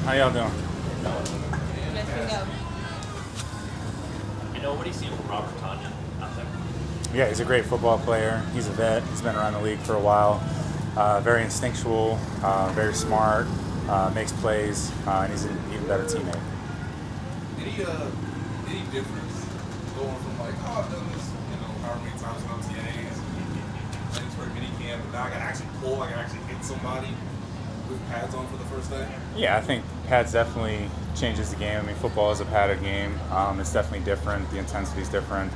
How y'all doing? What do you see from Robert Tonyan out there? Yeah, he's a great football player. He's a vet. He's been around the league for a while. Very instinctual, very smart, makes plays, and he's an even better teammate. Any difference going from like, oh, I've done this, however many times in OTAs, and for mini camp, but now I can actually pull, I can actually hit somebody with pads on for the first day? Yeah, I think pads definitely changes the game. I mean, football is a padded game. It's definitely different. The intensity is different.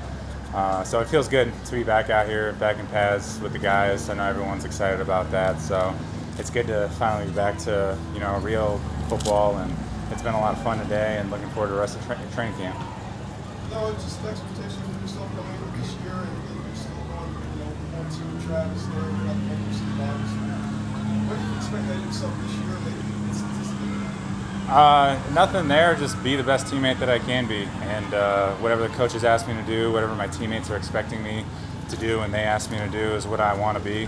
So it feels good to be back out here, back in pads with the guys. I know everyone's excited about that. So it's good to finally be back to, real football. And it's been a lot of fun today and looking forward to the rest of training camp. No, just expectation for yourself coming in this year and you're still going, more to Travis there, we're not going to see what do you expect out of yourself this year, maybe statistically? Nothing there, just be the best teammate that I can be. And whatever the coaches ask me to do, whatever my teammates are expecting me to do and they ask me to do is what I want to be.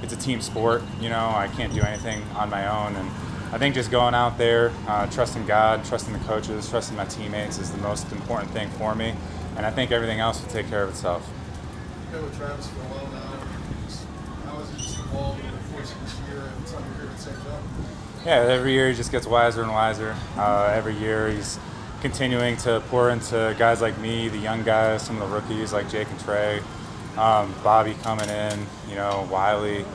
It's a team sport, I can't do anything on my own. And I think just going out there, trusting God, trusting the coaches, trusting my teammates is the most important thing for me. And I think everything else will take care of itself. You've been with Travis for a while now. How has it just evolved over the course of this year and time you're here at St. John? Yeah, every year he just gets wiser and wiser. Every year he's continuing to pour into guys like me, the young guys, some of the rookies like Jake and Trey, Bobby coming in, Wiley,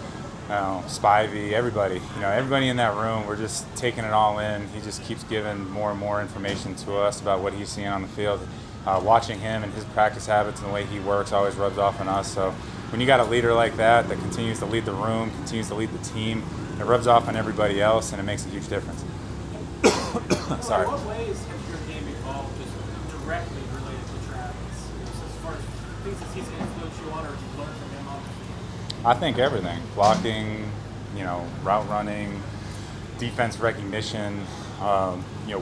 Spivey, everybody. Everybody in that room, we're just taking it all in. He just keeps giving more and more information to us about what he's seeing on the field. Watching him and his practice habits and the way he works always rubs off on us. So when you got a leader like that continues to lead the room, continues to lead the team, it rubs off on everybody else, and it makes a huge difference. Sorry. In what ways has your game evolved just directly related to Travis? As far as things that he's influenced you on or you've learned from him on the field? I think everything. Blocking, route running, defense recognition,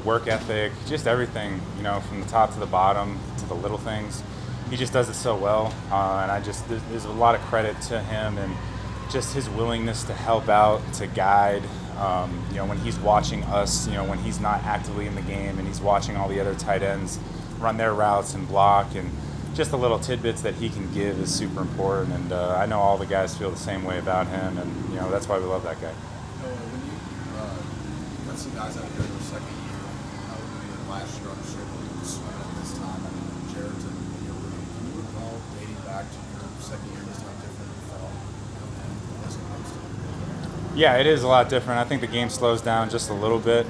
work ethic, just everything, from the top to the bottom to the little things. He just does it so well, and there's a lot of credit to him and just his willingness to help out, to guide, when he's watching us, when he's not actively in the game and he's watching all the other tight ends run their routes and block, and just the little tidbits that he can give is super important. And I know all the guys feel the same way about him, and that's why we love that guy. When you got some guys out here in their second year, maybe last year on the circle, you were swimming at this time. I mean, Jared's in your room. Can you recall dating back to your second year, just how different it felt as opposed to? Yeah, it is a lot different. I think the game slows down just a little bit.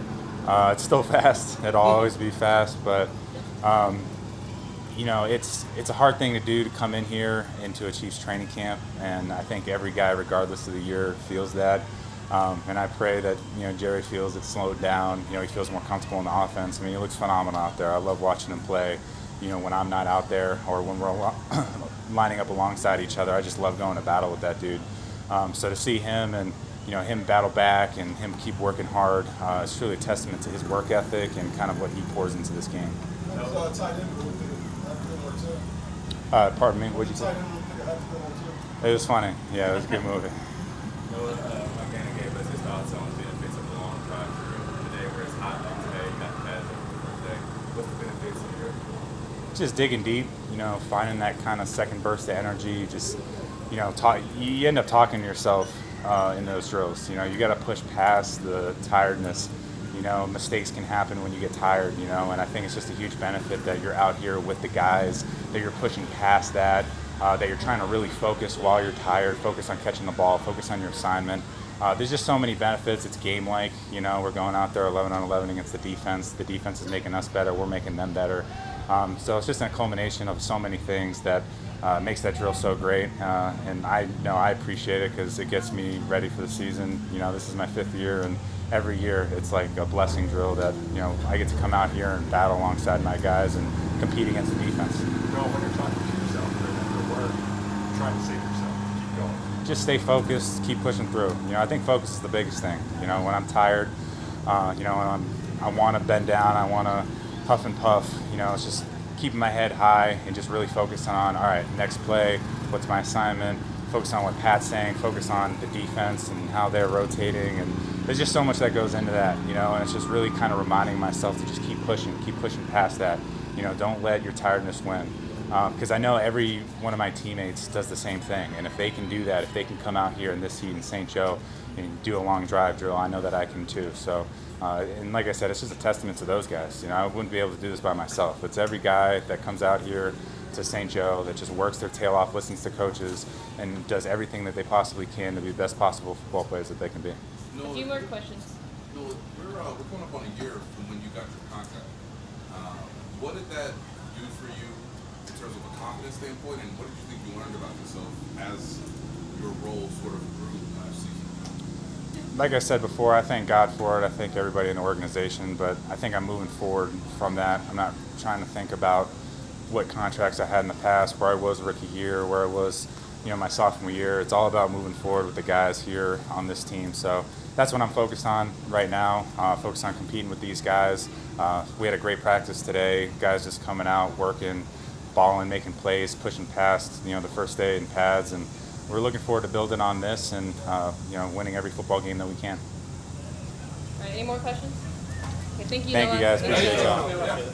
It's still fast. It'll always be fast, but it's a hard thing to do to come in here into a Chiefs training camp, and I think every guy, regardless of the year, feels that. And I pray that Jerry feels it slowed down. He feels more comfortable in the offense. I mean, he looks phenomenal out there. I love watching him play. When I'm not out there or when we're lining up alongside each other, I just love going to battle with that dude. So to see him and him battle back and him keep working hard, it's truly a testament to his work ethic and kind of what he pours into this game. Pardon me, what'd you say? It was funny. Yeah, it was a good movie. McKenna gave us his thoughts on the benefits of the long drive through today, where it's hot like today, got pads over the first day. What's the benefits of your? Just digging deep, finding that kind of second burst of energy. Just, you end up talking to yourself in those drills. You got to push past the tiredness. Mistakes can happen when you get tired, and I think it's just a huge benefit that you're out here with the guys, that you're pushing past that, that you're trying to really focus while you're tired, focus on catching the ball, focus on your assignment. There's just so many benefits. It's game-like. We're going out there 11 on 11 against the defense. The defense is making us better. We're making them better. So it's just a culmination of so many things that makes that drill so great. And I know I appreciate it because it gets me ready for the season. This is my 5th year, and every year it's like a blessing drill that, I get to come out here and battle alongside my guys and compete against the defense. When you're talking to yourself during the work, trying to save yourself, keep going. Just stay focused, keep pushing through. I think focus is the biggest thing. When I'm tired, when I want to bend down, I want to huff and puff. It's just keeping my head high and just really focusing on, all right, next play, what's my assignment, focus on what Pat's saying, focus on the defense and how they're rotating, and there's just so much that goes into that, and it's just really kind of reminding myself to just keep pushing past that. Don't let your tiredness win. Because I know every one of my teammates does the same thing, and if they can do that, if they can come out here in this heat in St. Joe and do a long drive drill, I know that I can too. So, and like I said, it's just a testament to those guys. I wouldn't be able to do this by myself. It's every guy that comes out here to St. Joe that just works their tail off, listens to coaches, and does everything that they possibly can to be the best possible football players that they can be. No, A few more questions. No, we're coming up on a year from when you got your contract. What did that do for you in terms of a confidence standpoint, and what did you think you learned about yourself as your role sort of grew last season? Like I said before, I thank God for it. I thank everybody in the organization, but I think I'm moving forward from that. I'm not trying to think about what contracts I had in the past, where I was rookie year, where I was, my sophomore year. It's all about moving forward with the guys here on this team. So that's what I'm focused on right now. Focused on competing with these guys. We had a great practice today. Guys just coming out, working, balling, making plays, pushing past, the first day in pads, and we're looking forward to building on this and, winning every football game that we can. All right, any more questions? Okay, thank you, Thank Noah. you guys. Appreciate you. y'all. Yeah.